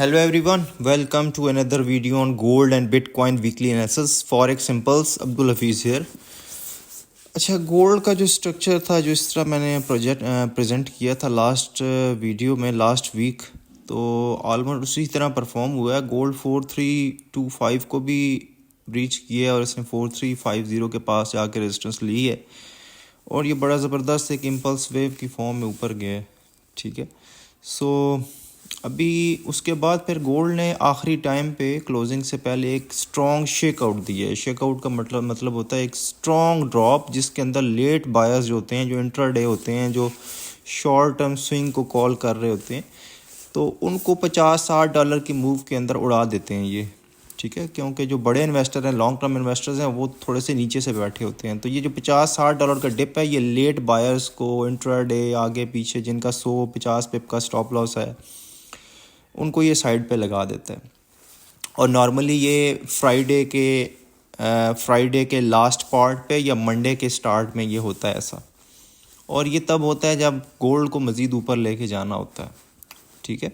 Hello everyone, welcome to another video on gold and Bitcoin weekly analysis. Forex Simples, Abdul Hafiz here. अच्छा, gold का जो structure था, जो इस तरह मैंने प्रेजेंट किया था लास्ट वीडियो में लास्ट वीक, तो ऑलमोस्ट उसी तरह परफॉर्म हुआ है। गोल्ड 4325 को भी ब्रीच किया और इसने 4350 के पास जाके रेजिस्टेंस ली है और ये बड़ा ज़बरदस्त एक इम्पल्स वेव की फॉर्म में ऊपर गया है। ठीक है, सो अभी उसके बाद फिर गोल्ड ने आखिरी टाइम पे क्लोजिंग से पहले एक स्ट्रॉन्ग शेकआउट दिया है। शेकआउट का मतलब होता है एक स्ट्रॉन्ग ड्रॉप, जिसके अंदर लेट बायर्स जो होते हैं, जो इंट्राडे होते हैं, जो शॉर्ट टर्म स्विंग को कॉल कर रहे होते हैं, तो उनको $50-60 की मूव के अंदर उड़ा देते हैं ये। ठीक है, क्योंकि जो बड़े इन्वेस्टर हैं, लॉन्ग टर्म इन्वेस्टर्स हैं, वो थोड़े से नीचे से बैठे होते हैं। तो ये जो $50-60 का डिप है, ये लेट बायर्स को इंट्राडे आगे पीछे जिनका 100-50 पिप का स्टॉप लॉस है, उनको ये साइड पे लगा देता है। और नॉर्मली ये फ्राइडे के लास्ट पार्ट पे या मंडे के स्टार्ट में ये होता है ऐसा। और ये तब होता है जब गोल्ड को मज़ीद ऊपर लेके जाना होता है। ठीक है,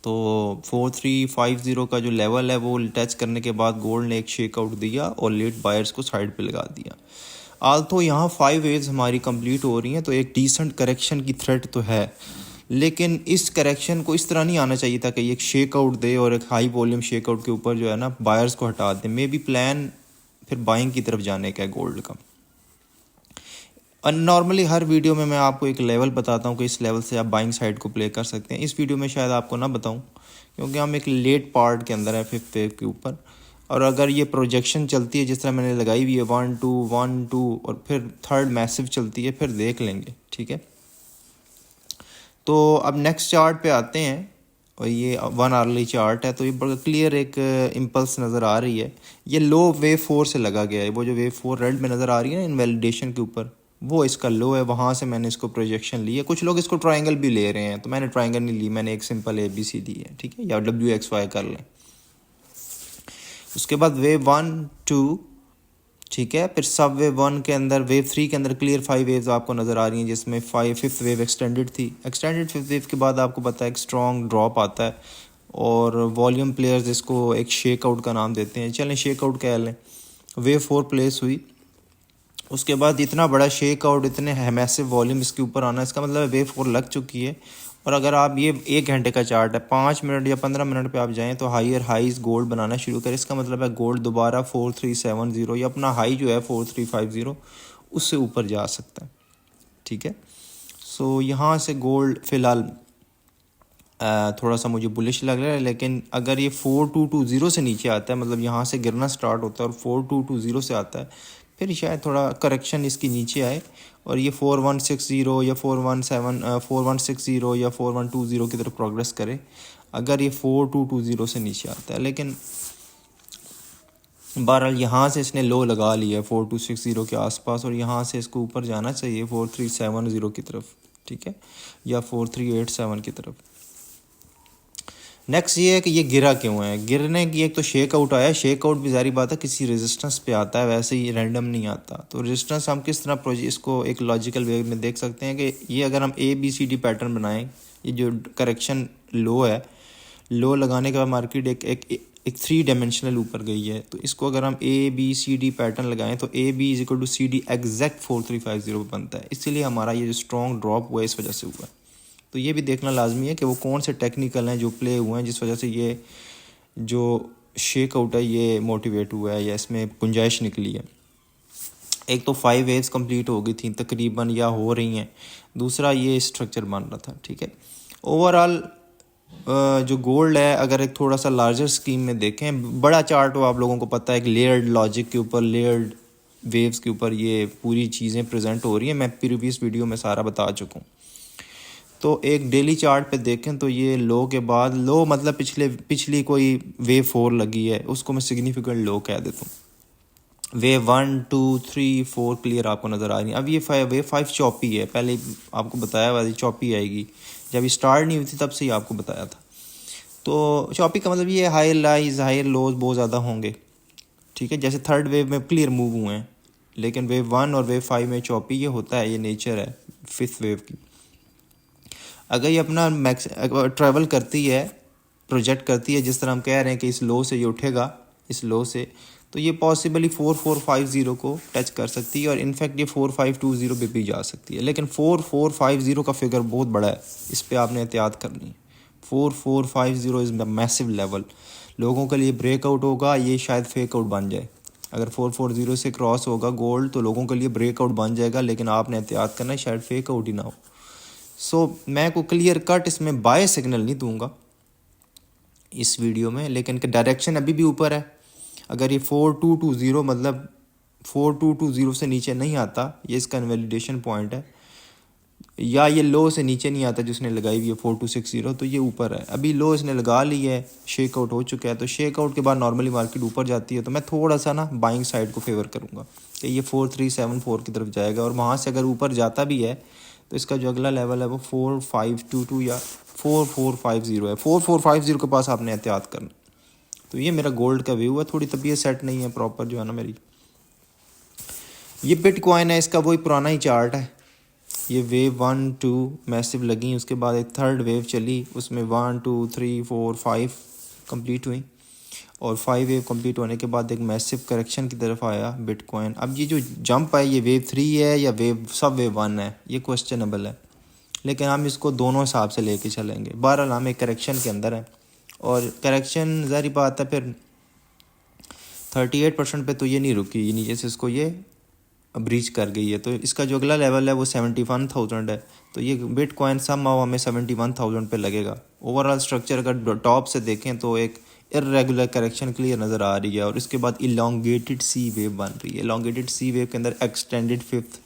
तो 4350 का जो लेवल है वो टच करने के बाद गोल्ड ने एक शेकआउट दिया और लेट बायर्स को साइड पे लगा दिया। आल्थो यहाँ 5 वेव्स हमारी कंप्लीट हो रही हैं, तो एक डिसेंट करेक्शन की थ्रेट तो है, लेकिन इस करेक्शन को इस तरह नहीं आना चाहिए था कि एक शेकआउट दे और एक हाई वॉल्यूम शेकआउट के ऊपर जो है ना बायर्स को हटा दे। मे बी प्लान फिर बाइंग की तरफ जाने का है गोल्ड का। और नॉर्मली हर वीडियो में मैं आपको एक लेवल बताता हूँ कि इस लेवल से आप बाइंग साइड को प्ले कर सकते हैं। इस वीडियो में शायद आपको ना बताऊँ, क्योंकि हम एक लेट पार्ट के अंदर है, 5th वेव के ऊपर। और अगर ये प्रोजेक्शन चलती है जिस तरह मैंने लगाई हुई है 1 2 1 2 और फिर थर्ड मैसिव चलती है, फिर देख लेंगे। ठीक है, तो अब नेक्स्ट चार्ट पे आते हैं और ये 1 आवर्ली चार्ट है। तो ये बड़ा क्लियर एक इम्पल्स नज़र आ रही है। ये लो वेव 4 से लगा गया है। वो जो वेव 4 रेड में नज़र आ रही है ना इनवैलिडेशन के ऊपर, वो इसका लो है। वहाँ से मैंने इसको प्रोजेक्शन ली है। कुछ लोग इसको ट्रायंगल भी ले रहे हैं, तो मैंने ट्रायंगल नहीं ली, मैंने एक सिंपल ABCD है। ठीक है, या WXY कर लें। उसके बाद वेव 1 2, ठीक है, फिर सब वेव 1 के अंदर, वेव 3 के अंदर क्लियर 5 वेव्स आपको नज़र आ रही हैं, जिसमें 5th वेव एक्सटेंडेड थी। एक्सटेंडेड 5th वेव के बाद आपको पता है एक स्ट्रॉन्ग ड्रॉप आता है और वॉल्यूम प्लेयर्स इसको एक शेकआउट का नाम देते हैं। चलें शेकआउट कह लें। वेव 4 प्लेस हुई, उसके बाद इतना बड़ा शेकआउट, इतने मैसिव वॉल्यूम इसके ऊपर आना, इसका मतलब है वेव 4 लग चुकी है। और अगर आप ये 1 घंटे का चार्ट है, 5 मिनट या 15 मिनट पे आप जाएं तो हायर हाईज गोल्ड बनाना शुरू करें। इसका मतलब है गोल्ड दोबारा 4370 या अपना हाई जो है 4350 उससे ऊपर जा सकता है। ठीक है, सो यहाँ से गोल्ड फ़िलहाल थोड़ा सा मुझे बुलिश लग रहा है, लेकिन अगर ये 4220 से नीचे आता है, मतलब यहाँ से गिरना स्टार्ट होता है और 4220 से आता है, फिर शायद थोड़ा करेक्शन इसकी नीचे आए और ये 4160 या 4160 या 4120 की तरफ प्रोग्रेस करे अगर ये 4220 से नीचे आता है। लेकिन बहरहाल यहाँ से इसने लो लगा लिया है 4260 के आसपास, और यहाँ से इसको ऊपर जाना चाहिए 4370 की तरफ। ठीक है, या 4387 की तरफ। नेक्स्ट ये है कि ये गिरा क्यों है। गिरने की एक तो शेकआउट आया, शेकआउट भी जारी बात है किसी रेजिस्टेंस पे आता है, वैसे ही रैंडम नहीं आता। तो रेजिस्टेंस हम किस तरह इसको एक लॉजिकल वे में देख सकते हैं कि ये अगर हम ABCD पैटर्न बनाएं, ये जो करेक्शन लो है, लो लगाने के बाद मार्केट एक 3 डायमेंशनल ऊपर गई है, तो इसको अगर हम ABCD पैटर्न लगाएं तो AB=CD एग्जैक्ट 4350 बनता है। इसीलिए हमारा ये जो स्ट्रॉन्ग ड्रॉप हुआ है इस वजह से हुआ है। तो ये भी देखना लाजमी है कि वो कौन से टेक्निकल हैं जो प्ले हुए हैं जिस वजह से ये जो शेकआउट है ये मोटिवेट हुआ है या इसमें गुंजाइश निकली है। एक तो 5 वेव्स कंप्लीट हो गई थी तकरीबन या हो रही हैं, दूसरा ये स्ट्रक्चर बन रहा था। ठीक है, ओवरऑल जो गोल्ड है अगर एक थोड़ा सा लार्जर स्कीम में देखें, बड़ा चार्ट हो, आप लोगों को पता है कि लेयर्ड लॉजिक के ऊपर, लेयर्ड वेव्स के ऊपर ये पूरी चीज़ें प्रेजेंट हो रही हैं। मैं प्रीवियस वीडियो में सारा बता चुका हूँ। तो एक डेली चार्ट पे देखें तो ये लो के बाद, लो मतलब पिछली कोई वेव 4 लगी है, उसको मैं सिग्निफिकेंट लो कह देता हूँ। वेव 1 2 3 4 क्लियर आपको नज़र आ रही है। अब ये वेव 5 चौपी है, पहले आपको बताया हुआ चौपी आएगी, जब ये स्टार्ट नहीं हुई थी तब से ही आपको बताया था। तो चौपी का मतलब ये हायर लाइज हायर लोज बहुत ज़्यादा होंगे। ठीक है, जैसे थर्ड वेव में क्लियर मूव हुए हैं, लेकिन वेव 1 और वेव 5 में चौपी ये होता है, ये नेचर है 5th वेव की। अगर ये अपना ट्रैवल करती है प्रोजेक्ट करती है, जिस तरह हम कह रहे हैं कि इस लो से ये उठेगा, इस लो से, तो ये पॉसिबली 4450 को टच कर सकती है और इनफैक्ट ये 4520 पे भी जा सकती है। लेकिन 4450 का फिगर बहुत बड़ा है, इस पे आपने एहतियात करनी है। 4450 इज़ द मैसिव लेवल। लोगों के लिए ब्रेकआउट होगा, ये शायद फेक आउट बन जाए। अगर 440 से क्रॉस होगा गोल्ड तो लोगों के लिए ब्रेकआउट बन जाएगा, लेकिन आपने एहतियात करना है शायद फेक आउट ही ना हो। सो मैं को क्लियर कट इसमें बाय सिग्नल नहीं दूंगा इस वीडियो में, लेकिन डायरेक्शन अभी भी ऊपर है। अगर ये 4220 मतलब 4220 से नीचे नहीं आता, ये इसका इनवैलिडेशन पॉइंट है, या ये लो से नीचे नहीं आता जिसने लगाई हुई है 4260, तो ये ऊपर है। अभी लो इसने लगा ली है, शेक आउट हो चुका है, तो शेक आउट के बाद नॉर्मली मार्केट ऊपर जाती है, तो मैं थोड़ा सा ना बाइंग साइड को फेवर करूँगा कि ये 4374 की तरफ जाएगा, और वहाँ से अगर ऊपर जाता भी है तो इसका जो अगला लेवल है वो 4522 या 4450 है। 4450 के पास आपने एहतियात करना। तो ये मेरा गोल्ड का व्यू है। थोड़ी तबीयत सेट नहीं है प्रॉपर जो है ना मेरी। ये बिटकॉइन है, इसका वही पुराना ही चार्ट है। ये वेव 1 2 मैसिव लगी, उसके बाद एक थर्ड वेव चली, उसमें 1 2 3 4 5 कंप्लीट हुई, और 5 वेव कंप्लीट होने के बाद एक मैसिव करेक्शन की तरफ आया बिटकॉइन। अब ये जो जंप है ये वेव 3 है या सब वेव 1 है, ये क्वेश्चनेबल है, लेकिन हम इसको दोनों हिसाब से लेके चलेंगे। बहरहाल हम एक करेक्शन के अंदर है, और करेक्शन ज़ाहिर बात है फिर 38% पे तो ये नहीं रुकी, ये नीचे से इसको ये ब्रीच कर गई है, तो इसका जो अगला लेवल है वो 71,000 है। तो ये बिटकॉइन समहाउ हमें 71,000 पे लगेगा। ओवरऑल स्ट्रक्चर अगर टॉप से देखें तो एक इरेगुलर करेक्शन क्लियर नज़र आ रही है, और इसके बाद इलोंगेटेड सी वेव बन रही है। इलोंगेटेड सी वेव के अंदर एक्सटेंडेड फिफ्थ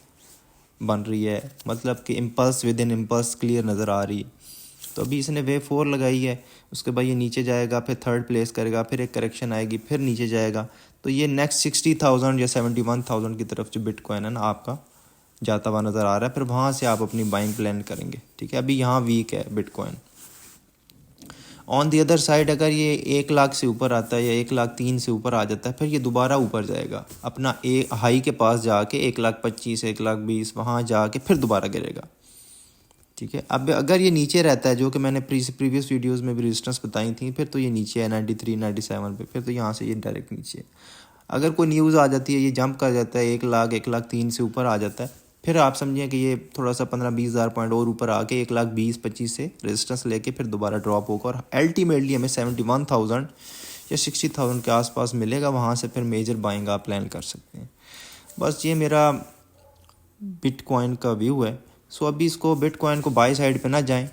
बन रही है, मतलब कि impulse with in impulse clear नज़र आ रही है। तो अभी इसने वेव 4 लगाई है, उसके बाद ये नीचे जाएगा, फिर थर्ड प्लेस करेगा, फिर एक करेक्शन आएगी, फिर नीचे जाएगा। तो ये नेक्स्ट 60,000 या 71,000 की तरफ जो बिटकॉइन है ना आपका जाता हुआ नज़र आ रहा है, फिर वहाँ से आप अपनी बाइंग प्लान करेंगे। ठीक है, अभी यहाँ वीक है bitcoin. On the other side अगर ये 1 लाख से ऊपर आता है या 1,03,000 से ऊपर आ जाता है, फिर ये दोबारा ऊपर जाएगा अपना हाई के पास जाके 1,25,000 1,20,000 वहाँ जाके फिर दोबारा गिरेगा। ठीक है, अब अगर ये नीचे रहता है, जो कि मैंने प्रीवियस वीडियोस में भी रेजिस्टेंस बताई थी, फिर तो ये नीचे है 93 97 पे, फिर तो यहाँ से ये डायरेक्ट नीचे है। अगर कोई न्यूज़ आ जाती है, ये जंप कर जाता है 1 लाख 1,03,000 से ऊपर आ जाता है, फिर आप समझिए कि ये थोड़ा सा 15-20 हज़ार पॉइंट और ऊपर आके 1,20,25 से रेजिस्टेंस लेके फिर दोबारा ड्रॉप होगा, और अल्टीमेटली हमें 71,000 या 60,000 के आसपास मिलेगा। वहाँ से फिर मेजर बाइंग आप प्लान कर सकते हैं। बस ये मेरा बिटकॉइन का व्यू है। सो अभी इसको बिटकॉइन को बाई साइड पे ना जाएं,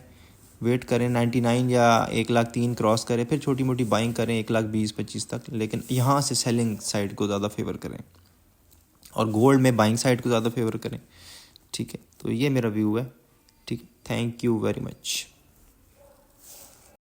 वेट करें 99 या 1,03,000 क्रॉस करें, फिर छोटी मोटी बाइंग करें 1,20,25 तक, लेकिन यहाँ से सेलिंग साइड को ज़्यादा फेवर करें, और गोल्ड में बाइंग साइड को ज़्यादा फेवर करें। ठीक है, तो ये मेरा व्यू है। ठीक है, थैंक यू वेरी मच।